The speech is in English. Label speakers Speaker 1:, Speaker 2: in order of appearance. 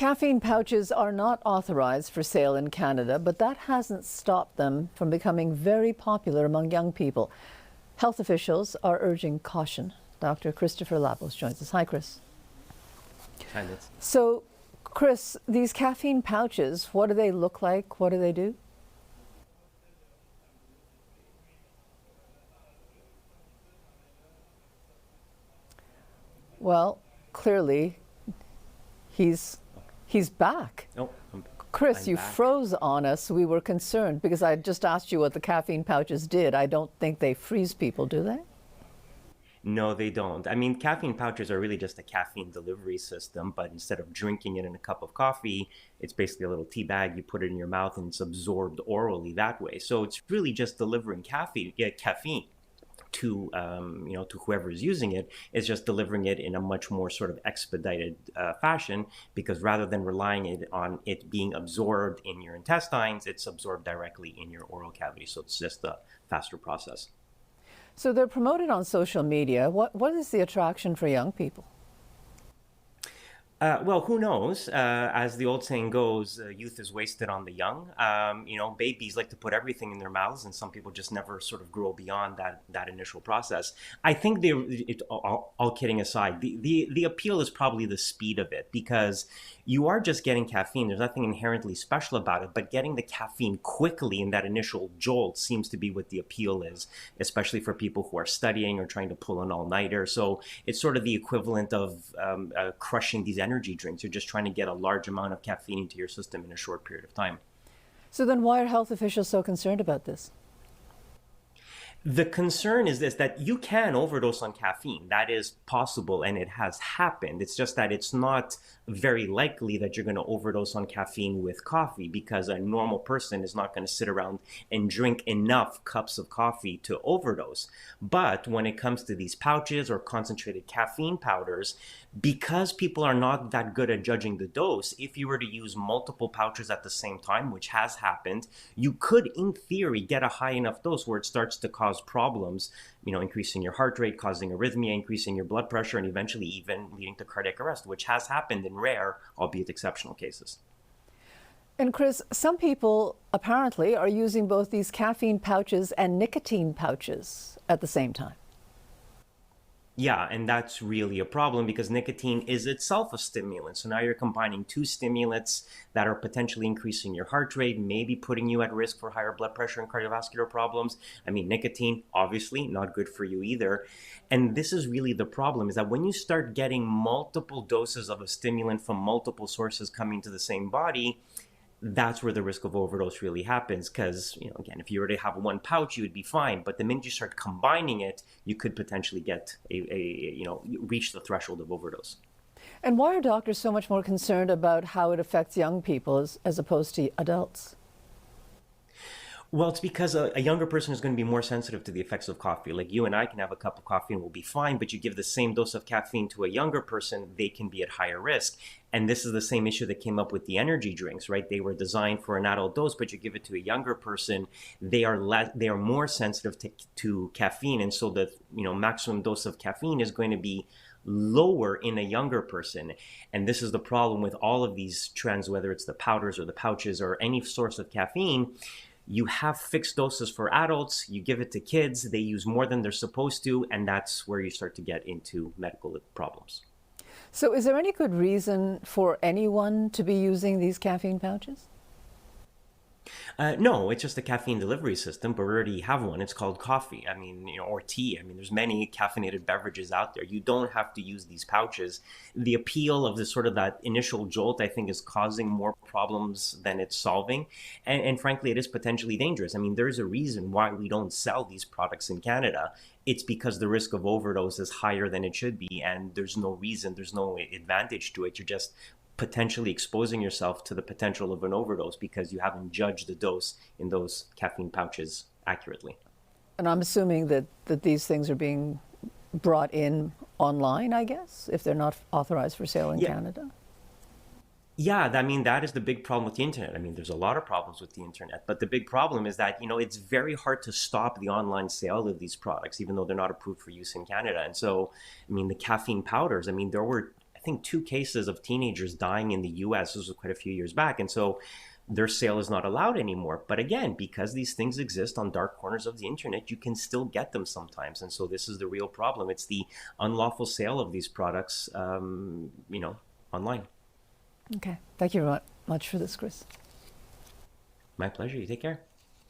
Speaker 1: Caffeine pouches are not authorized for sale in Canada, but that hasn't stopped them from becoming very popular among young people. Health officials are urging caution. Dr. Christopher Labos joins us. Hi, Chris.
Speaker 2: Hi, Liz.
Speaker 1: So, Chris, these caffeine pouches, what do they look like? What do they do? Well, clearly, he's back.
Speaker 2: Oh,
Speaker 1: Chris,
Speaker 2: I'm
Speaker 1: you
Speaker 2: back.
Speaker 1: froze on us. We were concerned because I just asked you what the caffeine pouches did. I don't think they freeze people, do they?
Speaker 2: No, they don't. I mean, caffeine pouches are really just a caffeine delivery system, but instead of drinking it in a cup of coffee, it's basically a little tea bag. You put it in your mouth and it's absorbed orally that way. So it's really just delivering caffeine to to whoever is using it. Is just delivering it in a much more sort of expedited fashion, because rather than relying on it being absorbed in your intestines, it's absorbed directly in your oral cavity. So it's just a faster process.
Speaker 1: So they're promoted on social media. What is the attraction for young people?
Speaker 2: Well, who knows? As the old saying goes, youth is wasted on the young. Babies like to put everything in their mouths, and some people just never sort of grow beyond that initial process. I think all kidding aside, the appeal is probably the speed of it, because you are just getting caffeine. There's nothing inherently special about it, but getting the caffeine quickly in that initial jolt seems to be what the appeal is, especially for people who are studying or trying to pull an all-nighter. So it's sort of the equivalent of crushing these energy drinks. You're just trying to get a large amount of caffeine into your system in a short period of time.
Speaker 1: So then why are health officials so concerned about this?
Speaker 2: The concern is this, that you can overdose on caffeine. That is possible, and it has happened. It's just that it's not very likely that you're going to overdose on caffeine with coffee, because a normal person is not going to sit around and drink enough cups of coffee to overdose. But when it comes to these pouches or concentrated caffeine powders, because people are not that good at judging the dose, if you were to use multiple pouches at the same time, which has happened, you could, in theory, get a high enough dose where it starts to cause problems, increasing your heart rate, causing arrhythmia, increasing your blood pressure, and eventually even leading to cardiac arrest, which has happened in rare, albeit exceptional cases.
Speaker 1: And Chris, some people apparently are using both these caffeine pouches and nicotine pouches at the same time.
Speaker 2: Yeah, and that's really a problem, because nicotine is itself a stimulant. So now you're combining two stimulants that are potentially increasing your heart rate, maybe putting you at risk for higher blood pressure and cardiovascular problems. I mean, nicotine, obviously not good for you either. And this is really the problem, is that when you start getting multiple doses of a stimulant from multiple sources coming to the same body, that's where the risk of overdose really happens. Because, again, if you already have one pouch, you would be fine. But the minute you start combining it, you could potentially get reach the threshold of overdose.
Speaker 1: And why are doctors so much more concerned about how it affects young people as opposed to adults?
Speaker 2: Well, it's because a younger person is going to be more sensitive to the effects of coffee. Like you and I can have a cup of coffee and we'll be fine, but you give the same dose of caffeine to a younger person, they can be at higher risk. And this is the same issue that came up with the energy drinks, right? They were designed for an adult dose, but you give it to a younger person, they are more sensitive to caffeine, and so the maximum dose of caffeine is going to be lower in a younger person. And this is the problem with all of these trends, whether it's the powders or the pouches or any source of caffeine. You have fixed doses for adults, you give it to kids, they use more than they're supposed to, and that's where you start to get into medical problems.
Speaker 1: So is there any good reason for anyone to be using these caffeine pouches?
Speaker 2: No, it's just a caffeine delivery system, but we already have one. It's called coffee. I mean, or tea. I mean, there's many caffeinated beverages out there. You don't have to use these pouches. The appeal of the sort of that initial jolt, I think, is causing more problems than it's solving. And frankly, it is potentially dangerous. I mean, there's a reason why we don't sell these products in Canada. It's because the risk of overdose is higher than it should be, and there's no reason, there's no advantage to it. You're just potentially exposing yourself to the potential of an overdose because you haven't judged the dose in those caffeine pouches accurately.
Speaker 1: And I'm assuming that these things are being brought in online, I guess, if they're not authorized for sale in Canada.
Speaker 2: Yeah, I mean, that is the big problem with the internet. I mean, there's a lot of problems with the internet, but the big problem is that, it's very hard to stop the online sale of these products, even though they're not approved for use in Canada. And so, I mean, the caffeine powders, I mean, there were think 2 cases of teenagers dying in the US. This was quite a few years back. And so their sale is not allowed anymore. But again, because these things exist on dark corners of the internet, you can still get them sometimes. And so this is the real problem. It's the unlawful sale of these products, online.
Speaker 1: Okay. Thank you very much for this, Chris.
Speaker 2: My pleasure. You take care.